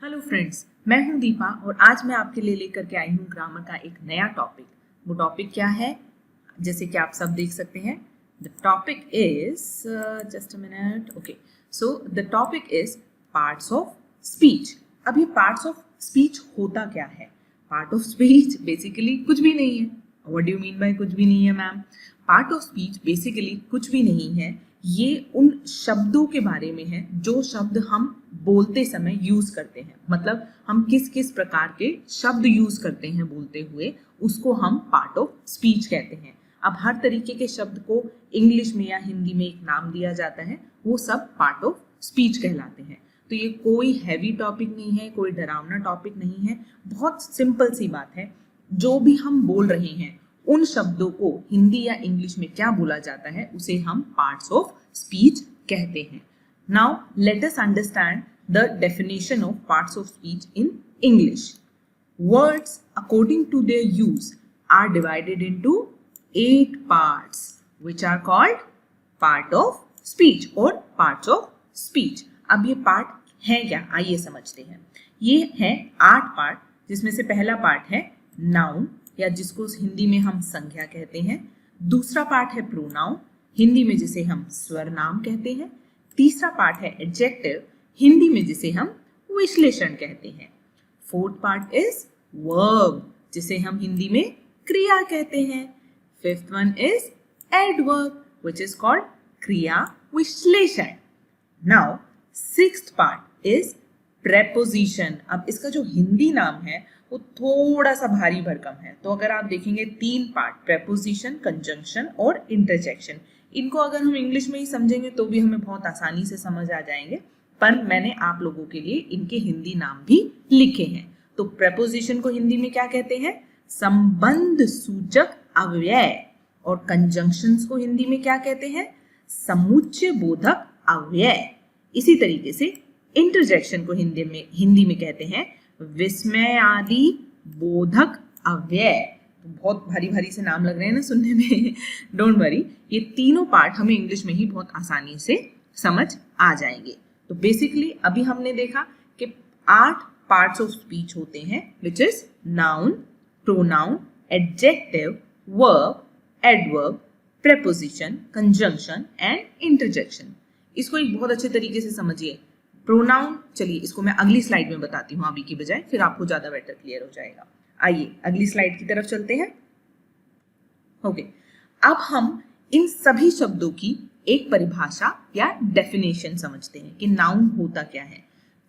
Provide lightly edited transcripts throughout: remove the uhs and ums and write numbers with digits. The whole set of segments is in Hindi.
हेलो फ्रेंड्स, मैं हूं दीपा और आज मैं आपके लिए लेकर के आई हूं ग्रामर का एक नया टॉपिक। वो टॉपिक क्या है, जैसे कि आप सब देख सकते हैं। The topic is just a minute. Okay, so the topic is parts of speech. अब ये पार्ट्स ऑफ स्पीच होता क्या है? पार्ट ऑफ स्पीच बेसिकली कुछ भी नहीं है। What do you mean by कुछ भी नहीं है ma'am? Part of speech basically कुछ भी नहीं है। ये उन शब्दों के बारे में है जो शब्द हम बोलते समय यूज करते हैं। मतलब हम किस किस प्रकार के शब्द यूज करते हैं बोलते हुए, उसको हम पार्ट ऑफ स्पीच कहते हैं। अब हर तरीके के शब्द को इंग्लिश में या हिंदी में एक नाम दिया जाता है, वो सब पार्ट ऑफ स्पीच कहलाते हैं। तो ये कोई हैवी टॉपिक नहीं है, कोई डरावना टॉपिक नहीं है। बहुत सिंपल सी बात है। जो भी हम बोल रहे हैं उन शब्दों को हिंदी या इंग्लिश में क्या बोला जाता है, उसे हम पार्ट्स ऑफ स्पीच कहते हैं। Now let us understand the definition of parts of speech in English. Words according to their use are divided into 8 parts which are called part of speech or parts of speech। अब ये पार्ट है क्या, आइए समझते हैं। ये है 8 पार्ट, जिसमें से पहला पार्ट है नाउन या जिसको हिंदी में हम संज्ञा कहते हैं। दूसरा पार्ट है प्रोनाउन, हिंदी में जिसे हम स्वर नाम कहते हैं। तीसरा पार्ट है एडजेक्टिव, हिंदी में जिसे हम विश्लेषण कहते हैं। फोर्थ पार्ट इज वर्ब, जिसे हम हिंदी में क्रिया कहते हैं। Fifth one is adverb which is called क्रिया विश्लेषण। Now sixth part is preposition. अब इसका जो हिंदी नाम है वो थोड़ा सा भारी भरकम है। तो अगर आप देखेंगे 3 पार्ट, प्रेपोजिशन, कंजंक्शन और इंटरजेक्शन। इनको अगर हम इंग्लिश में ही समझेंगे तो भी हमें बहुत आसानी से समझ आ जाएंगे, पर मैंने आप लोगों के लिए इनके हिंदी नाम भी लिखे हैं। तो प्रेपोजिशन को हिंदी में क्या कहते हैं? संबंध सूचक अव्यय। और कंजंक्शंस को हिंदी में क्या कहते हैं? समुच्चय बोधक अव्यय। इसी तरीके से इंटरजेक्शन को हिंदी में कहते हैं विस्मय आदि बोधक अव्यय। तो बहुत भारी भारी से नाम लग रहे हैं ना सुनने में। डोंट वरी, ये तीनों पार्ट हमें इंग्लिश में ही बहुत आसानी से समझ आ जाएंगे। तो बेसिकली अभी हमने देखा कि 8 पार्ट्स ऑफ स्पीच होते हैं, which is noun, pronoun, adjective, verb, adverb, preposition, conjunction and interjection. इसको एक बहुत अच्छे तरीके से समझिए। प्रोनाउन, चलिए इसको मैं अगली स्लाइड में बताती हूँ अभी की बजाय, फिर आपको ज्यादा बेटर क्लियर हो जाएगा। आइए अगली स्लाइड की तरफ चलते हैं। ओके, अब हम इन सभी शब्दों की एक परिभाषा या डेफिनेशन समझते हैं कि नाउन होता क्या है।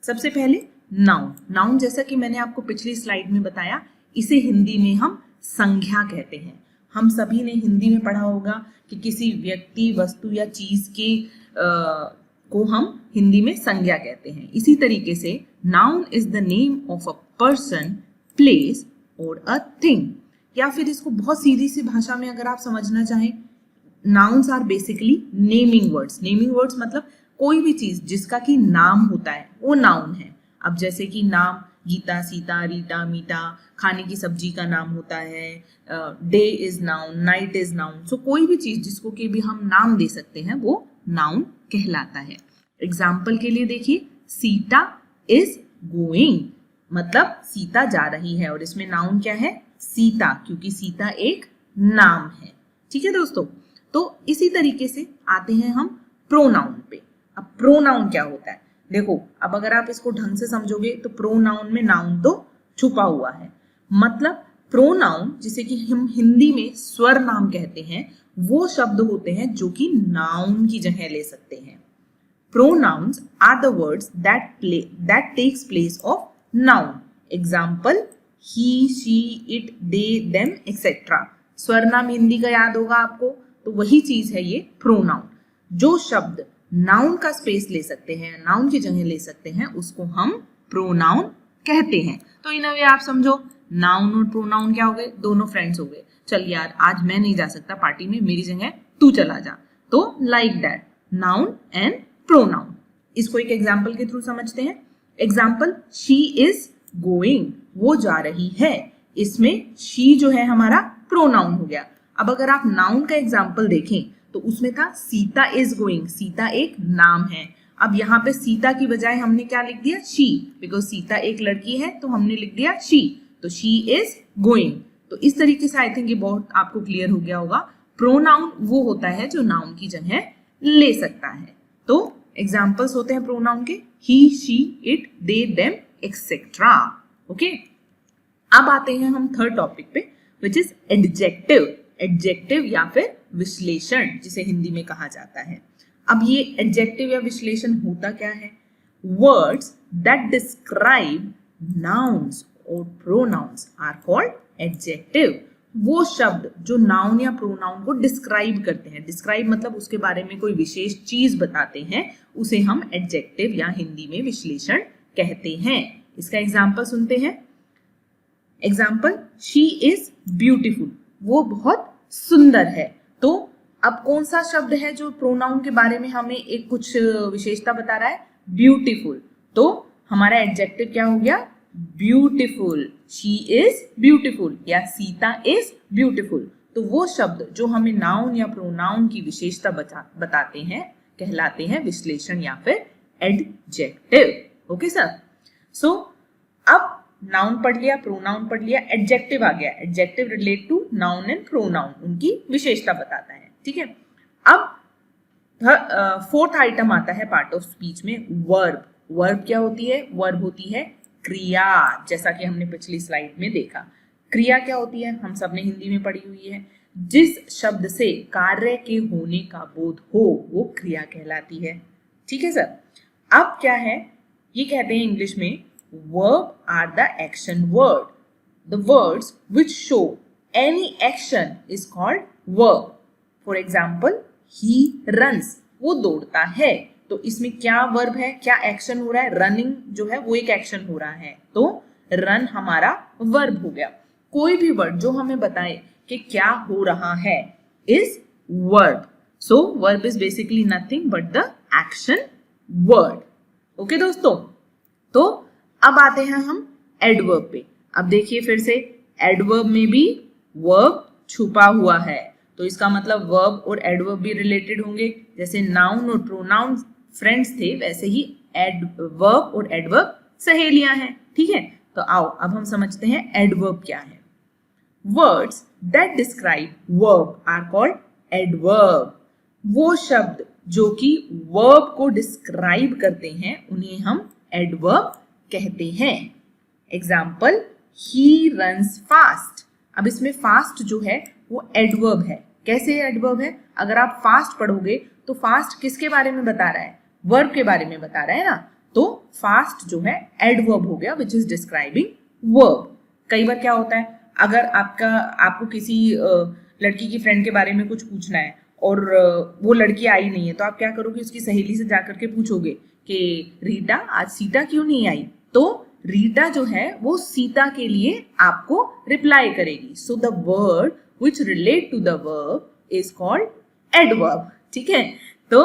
सबसे पहले नाउन जैसा कि मैंने आपको पिछली स्लाइड में बताया, इसे हिंदी में हम संज्ञा कहते हैं। हम सभी ने हिंदी में पढ़ा होगा कि किसी व्यक्ति, वस्तु या चीज के को हम हिंदी में संज्ञा कहते हैं। इसी तरीके से noun is the name of a person, place और अ थिंग। या फिर इसको बहुत सीधी सी भाषा में अगर आप समझना चाहें, nouns are basically naming words. Naming words मतलब कोई भी चीज जिसका कि नाम होता है वो नाउन है। अब जैसे कि नाम गीता, सीता, रीता, मीता, खाने की सब्जी का नाम होता है। Day is noun, night is noun. So कोई भी चीज जिसको कि भी हम नाम दे सकते हैं वो नाउन कहलाता है। एग्जाम्पल के लिए देखिए, सीता इज गोइंग, मतलब सीता जा रही है, और इसमें नाउन क्या है? सीता, क्योंकि सीता एक नाम है। ठीक है दोस्तों, तो इसी तरीके से आते हैं हम प्रोनाउन पे। अब प्रोनाउन क्या होता है? देखो, अब अगर आप इसको ढंग से समझोगे तो प्रोनाउन में नाउन तो छुपा हुआ है। मतलब प्रोनाउन, जिसे कि हम हिंदी में स्वर नाम कहते हैं, वो शब्द होते हैं जो कि नाउन की जगह ले सकते हैं। Pronouns are the words that takes place of noun. Example, he, she, it, they, them, etc. स्वर नाम हिंदी का याद होगा आपको, तो वही चीज है ये प्रोनाउन। जो शब्द नाउन का स्पेस ले सकते हैं, नाउन की जगह ले सकते हैं, उसको हम प्रोनाउन कहते हैं। तो इन वे आप समझो, नाउन और प्रोनाउन क्या हो गए? दोनों फ्रेंड्स हो गए। चल यार, आज मैं नहीं जा सकता पार्टी में, मेरी जगह तू चला जा। तो like that, noun and pronoun. इसको एक एग्जाम्पल के थ्रू समझते हैं। एग्जाम्पल, शी इज गोइंग, वो जा रही है। इसमें शी जो है हमारा प्रोनाउन हो गया। अब अगर आप नाउन का एग्जाम्पल देखें तो उसमें था सीता इज गोइंग, सीता एक नाम है। अब यहाँ पे सीता की बजाय हमने क्या लिख दिया, शी, बिकॉज सीता एक लड़की है तो हमने लिख दिया शी, तो शी इज गोइंग। तो इस तरीके से आई थिंक ये बहुत आपको क्लियर हो गया होगा। प्रोनाउन वो होता है जो नाउन की जगह ले सकता है। तो एग्जाम्पल्स होते हैं प्रोनाउन के, he, she, it, they, them, etcetera. Okay, अब आते हैं हम थर्ड टॉपिक पे, विच इज एडजेक्टिव। एडजेक्टिव या फिर विश्लेषण जिसे हिंदी में कहा जाता है। अब ये एडजेक्टिव या विश्लेषण होता क्या है? वर्ड्स दैट डिस्क्राइब नाउन्स और प्रोनाउंस आर कॉल्ड एडजेक्टिव। वो शब्द जो नाउन या प्रोनाउन को डिस्क्राइब करते हैं, डिस्क्राइब मतलब उसके बारे में कोई विशेष चीज बताते हैं, उसे हम एडजेक्टिव या हिंदी में विश्लेषण कहते हैं। इसका एग्जाम्पल सुनते हैं। एग्जाम्पल, शी इज ब्यूटीफुल, वो बहुत सुंदर है। तो अब कौन सा शब्द है जो प्रोनाउन के बारे में हमें एक कुछ विशेषता बता रहा है? ब्यूटीफुल। तो हमारा एडजेक्टिव क्या हो गया? ब्यूटीफुल। शी इज ब्यूटीफुल या सीता इज ब्यूटीफुल। तो वो शब्द जो हमें नाउन या प्रोनाउन की विशेषता बताते हैं कहलाते हैं विश्लेषण या फिर एडजेक्टिव। Okay sir. सो अब नाउन पढ़ लिया, प्रोनाउन पढ़ लिया, एडजेक्टिव आ गया। Adjective relate to noun and pronoun, उनकी विशेषता बताता है। ठीक है, अब फोर्थ आइटम आता है पार्ट ऑफ स्पीच में, वर्ब। वर्ब क्या होती है? वर्ब होती है क्रिया, जैसा कि हमने पिछली स्लाइड में देखा। क्रिया क्या होती है? हम सबने हिंदी में पढ़ी हुई है। जिस शब्द से कार्य के होने का बोध हो वो क्रिया कहलाती है। ठीक है सर। अब क्या है, ये कहते हैं इंग्लिश में, verb are the action word. The words which show any action is called verb. For example, he runs, वो दौड़ता है। तो इसमें क्या वर्ब है, क्या एक्शन हो रहा है? रनिंग जो है वो एक एक्शन हो रहा है, तो रन हमारा वर्ब हो गया। कोई भी वर्ड जो हमें बताए कि क्या हो रहा है is verb. So verb is basically nothing but the action word. Okay दोस्तों, तो अब आते हैं हम एडवर्ब पे। अब देखिए फिर से, एडवर्ब में भी वर्ब छुपा हुआ है, तो इसका मतलब वर्ब और एडवर्ब भी रिलेटेड होंगे। जैसे नाउन और प्रोनाउन फ्रेंड्स थे, वैसे ही एडवर्ब और एडवर्ब सहेलियां हैं। ठीक है, तो आओ अब हम समझते हैं एडवर्ब क्या है। Words that describe verb are called adverb. वो शब्द जो कि वर्ब को डिस्क्राइब करते हैं उन्हें हम एडवर्ब कहते हैं। Example, he runs fast. अब इसमें फास्ट जो है वो एडवर्ब है। कैसे एडवर्ब है? अगर आप फास्ट पढ़ोगे तो फास्ट किसके बारे में बता रहा है? वर्ब के बारे में बता रहा है ना, तो फास्ट जो है एडवर्ब हो गया विच इज डिस्क्राइबिंग वर्ब। कई बार क्या होता है, अगर आपको किसी लड़की की फ्रेंड के बारे में कुछ पूछना है और वो लड़की आई नहीं है, तो आप क्या करोगे? उसकी सहेली से जाकर के पूछोगे कि रीटा आज सीता क्यों नहीं आई? तो रीटा जो है वो सीता के लिए आपको रिप्लाई करेगी। So the word which relate to the verb is called adverb. ठीक है, तो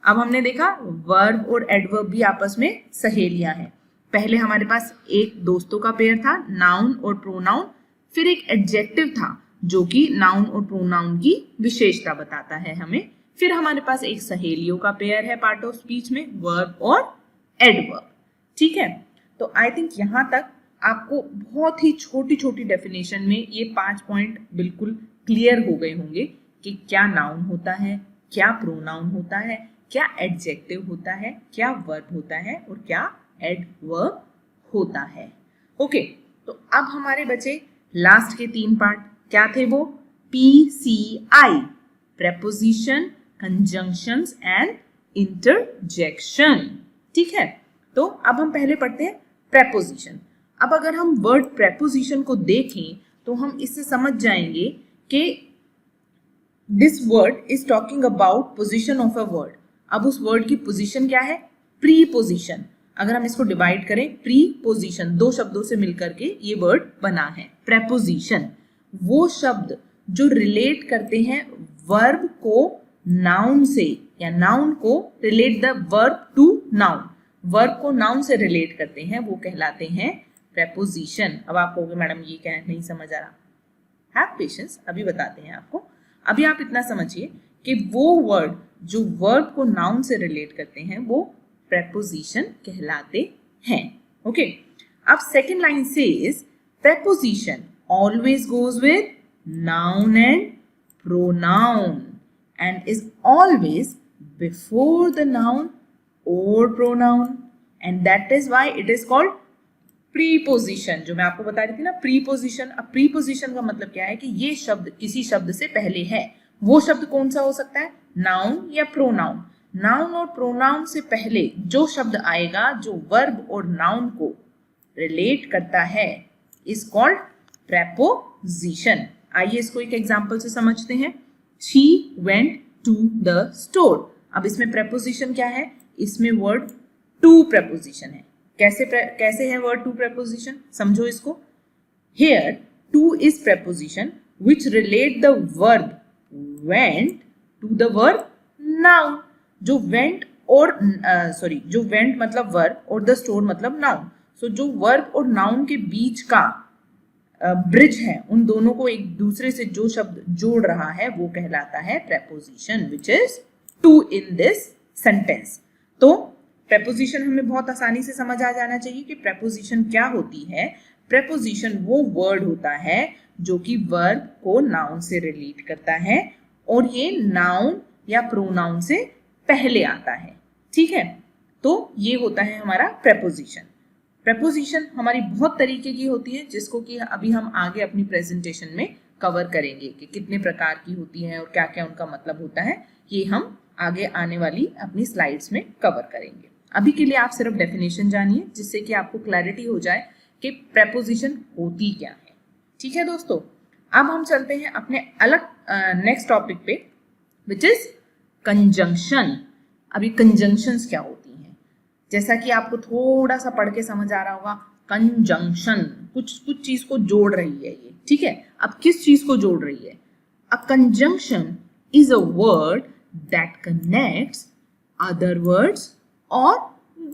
अब हमने देखा वर्ब और एडवर्ब भी आपस में सहेलियां हैं। पहले हमारे पास एक दोस्तों का पेयर था, नाउन और प्रोनाउन, फिर एक एडजेक्टिव था जो कि नाउन और प्रोनाउन की विशेषता बताता है हमें, फिर हमारे पास एक सहेलियों का पेयर है पार्ट ऑफ स्पीच में, वर्ब और एडवर्ब। ठीक है, तो आई थिंक यहाँ तक आपको बहुत ही छोटी छोटी डेफिनेशन में ये 5 पॉइंट बिल्कुल क्लियर हो गए होंगे कि क्या नाउन होता है, क्या प्रोनाउन होता है, क्या एडजेक्टिव होता है, क्या वर्ब होता है और क्या एडवर्ब होता है। ओके, तो अब हमारे बचे लास्ट के 3 पार्ट। क्या थे वो? PCI, preposition, conjunctions and interjection. ठीक है, तो अब हम पहले पढ़ते हैं प्रेपोजिशन। अब अगर हम वर्ड प्रेपोजिशन को देखें तो हम इससे समझ जाएंगे कि this word is talking about position of a word. अब उस वर्ड की पोजीशन क्या है? प्रीपोजिशन। अगर हम इसको डिवाइड करें, प्रीपोजिशन 2 शब्दों से मिलकर के ये वर्ड बना है प्रेपोजिशन। वो शब्द जो रिलेट करते हैं वर्ब को नाउन से, या नाउन को relate the verb to noun, verb को नाउन से रिलेट करते हैं, वो कहलाते हैं प्रेपोजिशन। अब आप कहोगे मैडम ये क्या है, नहीं समझ आ रहा। हैव पेशेंस, अभी बताते हैं आपको। अभी आप इतना समझिए कि वो वर्ड जो वर्ब को नाउन से रिलेट करते हैं वो preposition कहलाते हैं. Okay. अब second line says preposition always goes with noun and pronoun and is always before the noun or pronoun and that is why it is called preposition. जो मैं आपको बता रही थी ना प्रीपोजिशन. अब प्रीपोजिशन का मतलब क्या है कि ये शब्द किसी शब्द से पहले है. वो शब्द कौन सा हो सकता है? नाउन या प्रोनाउन. नाउन और प्रोनाउन से पहले जो शब्द आएगा जो वर्ब और नाउन को रिलेट करता है इज कॉल्ड प्रेपोजिशन. आइए इसको एक एग्जांपल से समझते हैं. She went to the store. अब इसमें प्रेपोजिशन क्या है? इसमें वर्ड टू प्रेपोजिशन है. कैसे है वर्ड टू प्रेपोजिशन? समझो इसको. Here to is preposition which relate the verb went to the verb noun. जो वेंट और जो वेंट मतलब वर्ब और द स्टोर मतलब नाउन. सो जो वर्ब और नाउन के बीच का ब्रिज है, उन दोनों को एक दूसरे से जो शब्द जोड़ रहा है वो कहलाता है preposition which is to in this sentence. तो प्रेपोजिशन हमें बहुत आसानी से समझ आ जाना चाहिए कि प्रेपोजिशन क्या होती है. प्रेपोजिशन वो वर्ड होता है जो कि वर्ब को नाउन से रिलेट करता है और ये नाउन या प्रोनाउन से पहले आता है. ठीक है, तो ये होता है हमारा प्रेपोजिशन. प्रेपोजिशन हमारी बहुत तरीके की होती है जिसको कि अभी हम आगे अपनी प्रेजेंटेशन में कवर करेंगे कि कितने प्रकार की होती है और क्या क्या उनका मतलब होता है. ये हम आगे आने वाली अपनी स्लाइड्स में कवर करेंगे. अभी के लिए आप सिर्फ डेफिनेशन जानिए जिससे कि आपको क्लैरिटी हो जाए कि प्रेपोजिशन होती क्या है. ठीक है दोस्तों, अब हम चलते हैं अपने अलग नेक्स्ट टॉपिक पे विच इज कंजंक्शन. अभी कंजंक्शंस क्या होती हैं, जैसा कि आपको थोड़ा सा पढ़ के समझ आ रहा होगा. कंजंक्शन कुछ चीज को जोड़ रही है ये. ठीक है, अब किस चीज को जोड़ रही है? A conjunction is a word that connects other words और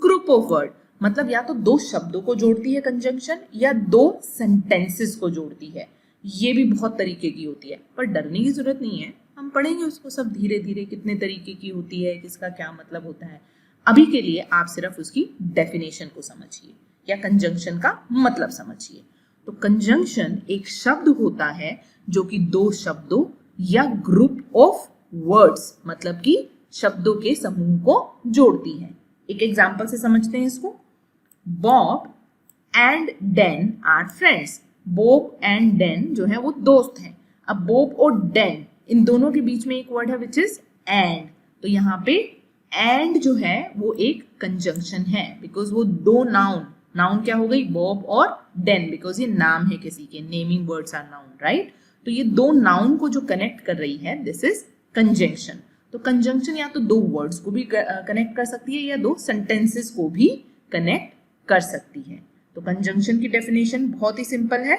ग्रुप ऑफ वर्ड. मतलब या तो दो शब्दों को जोड़ती है कंजंक्शन या दो सेंटेंसेस को जोड़ती है. ये भी बहुत तरीके की होती है, पर डरने की जरूरत नहीं है. हम पढ़ेंगे उसको सब धीरे धीरे कितने तरीके की होती है, किसका क्या मतलब होता है. अभी के लिए आप सिर्फ उसकी डेफिनेशन को समझिए या कंजंक्शन का मतलब समझिए. तो कंजंक्शन एक शब्द होता है जो कि दो शब्दों या ग्रुप ऑफ वर्ड्स मतलब कि शब्दों के समूह को जोड़ती है. एक एग्जाम्पल से समझते हैं इसको. Bob and Dan are friends. Bob and Dan जो है वो दोस्त हैं. अब बॉब और डैन इन दोनों के बीच में एक वर्ड है विच इज एंड. तो यहाँ पे एंड जो है वो एक कंजंक्शन है बिकॉज वो दो नाउन क्या हो गई? बॉब और डैन, बिकॉज ये नाम है किसी के. Naming words are noun, right? तो ये दो नाउन को जो कनेक्ट कर रही है दिस इज कंजंक्शन. तो कंजंक्शन या तो दो वर्ड्स को भी कनेक्ट कर सकती है या दो सेंटेंसेस को भी कनेक्ट कर सकती है. तो कंजंक्शन की डेफिनेशन बहुत ही सिंपल है.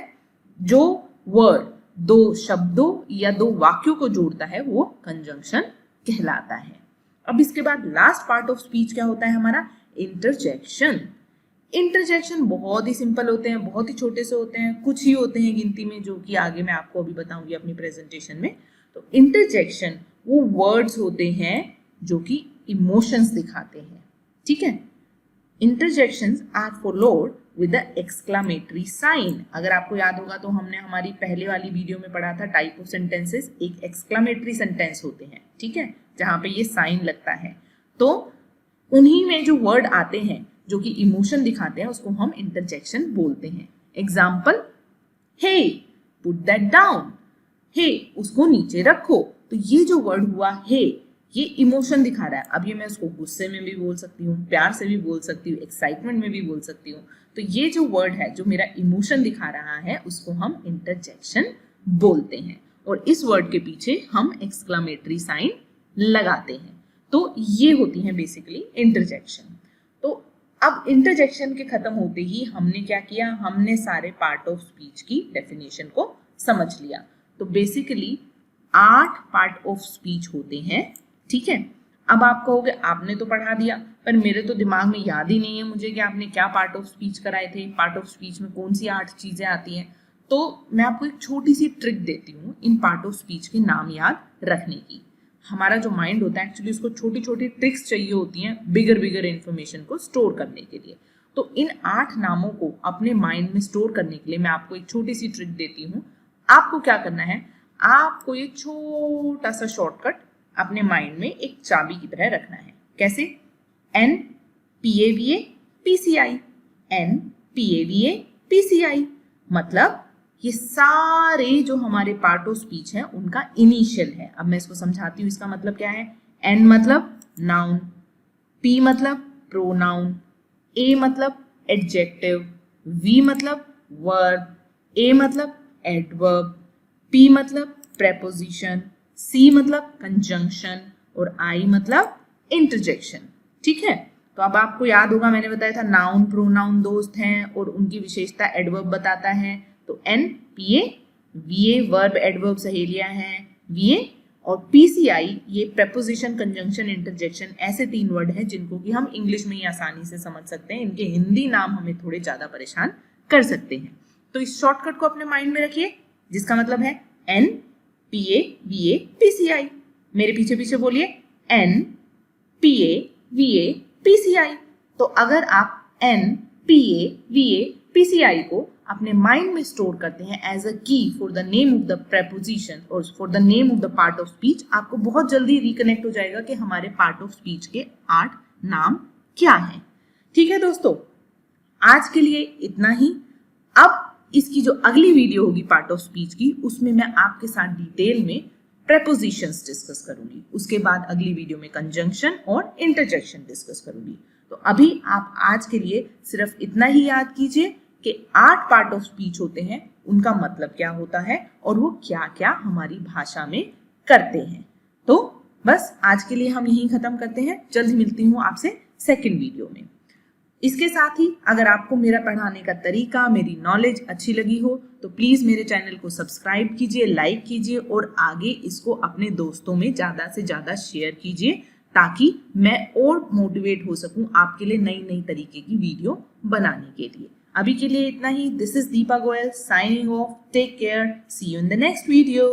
जो वर्ड दो शब्दों या दो वाक्यों को जोड़ता है वो कंजंक्शन कहलाता है. अब इसके बाद लास्ट पार्ट ऑफ स्पीच क्या होता है हमारा? इंटरजेक्शन. इंटरजेक्शन बहुत ही सिंपल होते हैं, बहुत ही छोटे से होते हैं, कुछ ही होते हैं गिनती में जो कि आगे मैं आपको अभी बताऊंगी अपनी प्रेजेंटेशन में. तो इंटरजेक्शन वो वर्ड्स होते हैं जो कि इमोशंस दिखाते हैं. ठीक है, interjections are followed with the exclamatory sign. अगर आपको याद होगा तो हमने हमारी पहले वाली वीडियो में पढ़ा था टाइप ऑफ सेंटेंसेस. एक एक्सक्लामेटरी सेंटेंस होते हैं, ठीक है, जहां पे ये साइन लगता है. तो उन्हीं में जो वर्ड आते हैं जो कि इमोशन दिखाते हैं उसको हम इंटरजेक्शन बोलते हैं. Example, hey put that down. Hey उसको नीचे रखो. तो ये जो वर्ड हुआ हे ये इमोशन दिखा रहा है. अब ये मैं उसको गुस्से में भी बोल सकती हूँ, प्यार से भी बोल सकती हूँ, एक्साइटमेंट में भी बोल सकती हूँ. तो ये जो वर्ड है जो मेरा इमोशन दिखा रहा है उसको हम इंटरजेक्शन बोलते हैं और इस वर्ड के पीछे हम एक्सक्लामेटरी साइन लगाते हैं. तो ये होती है बेसिकली इंटरजेक्शन. तो अब इंटरजेक्शन के खत्म होते ही हमने क्या किया? हमने सारे पार्ट ऑफ स्पीच की डेफिनेशन को समझ लिया. तो बेसिकली 8 पार्ट ऑफ स्पीच होते हैं. ठीक है, अब आप कहोगे आपने तो पढ़ा दिया पर मेरे तो दिमाग में याद ही नहीं है मुझे कि आपने क्या पार्ट ऑफ स्पीच कराए थे, पार्ट ऑफ स्पीच में कौन सी 8 चीजें आती हैं. तो मैं आपको एक छोटी सी ट्रिक देती हूँ इन पार्ट ऑफ स्पीच के नाम याद रखने की. हमारा जो माइंड होता है एक्चुअली उसको छोटी छोटी ट्रिक्स चाहिए होती हैं बिगर इंफॉर्मेशन को स्टोर करने के लिए। तो इन 8 नामों को अपने माइंड में स्टोर करने के लिए मैं आपको एक छोटी सी ट्रिक देती हूँ। आपको क्या करना है, आपको ये छोटा सा शॉर्टकट अपने माइंड में एक चाबी की तरह रखना है। कैसे? NPAVA PCI, NPAVA PCI, मतलब ये सारे जो हमारे पार्ट ऑफ स्पीच हैं उनका इनिशियल है। अब मैं इसको समझाती हूँ। इसका मतलब क्या है? N मतलब नाउन, P मतलब प्रोनाउन, A मतलब एडजेक्टिव, V मतलब वर्ब, A मतलब एडवर्ब, P मतलब प्रेपोजिशन, C मतलब कंजंक्शन और I मतलब इंटरजेक्शन। ठीक है, तो अब आपको याद होगा मैंने बताया था नाउन प्रोनाउन दोस्त हैं और उनकी विशेषता एडवर्ब बताता है। तो N P A V A verb adverb सहेलियां हैं V A, और PCI ये प्रेपोजिशन कंजंक्शन इंटरजेक्शन, ऐसे 3 वर्ड हैं जिनको कि हम इंग्लिश में ही आसानी से समझ सकते हैं। इनके हिंदी नाम हमें थोड़े ज्यादा परेशान कर सकते हैं। तो इस शॉर्टकट को अपने माइंड में रखिए जिसका मतलब है N P A V A PCI। मेरे पीछे पीछे बोलिए N P A V A PCI। तो अगर आप N P A V A PCI को अपने माइंड में स्टोर करते हैं as a key for the name of the preposition और for the name of the part of speech, आपको बहुत जल्दी रिकनेक्ट हो जाएगा कि हमारे पार्ट ऑफ स्पीच के 8 नाम क्या हैं। ठीक है दोस्तों, आज के लिए इतना ही। अब इसकी जो अगली वीडियो होगी पार्ट ऑफ स्पीच की, उसमें मैं आपके साथ डिटेल में प्रेपोजिशंस डिस्कस करूंगी। उसके बाद अगली वीडियो में कंजंक्शन और इंटरजेक्शन डिस्कस करूंगी। तो अभी आप आज के लिए सिर्फ इतना ही याद कीजिए कि 8 पार्ट ऑफ स्पीच होते हैं, उनका मतलब क्या होता है और वो क्या क्या हमारी भाषा में करते हैं। तो बस आज के लिए हम यहीं खत्म करते हैं। जल्द मिलती हूँ आपसे सेकंड वीडियो में। इसके साथ ही अगर आपको मेरा पढ़ाने का तरीका, मेरी नॉलेज अच्छी लगी हो तो प्लीज मेरे चैनल को सब्सक्राइब कीजिए, लाइक कीजिए और आगे इसको अपने दोस्तों में ज्यादा से ज्यादा शेयर कीजिए ताकि मैं और मोटिवेट हो सकूं आपके लिए नई नई तरीके की वीडियो बनाने के लिए। अभी के लिए इतना ही। This is Deepa Goyal signing off. Take care, see you in the next video.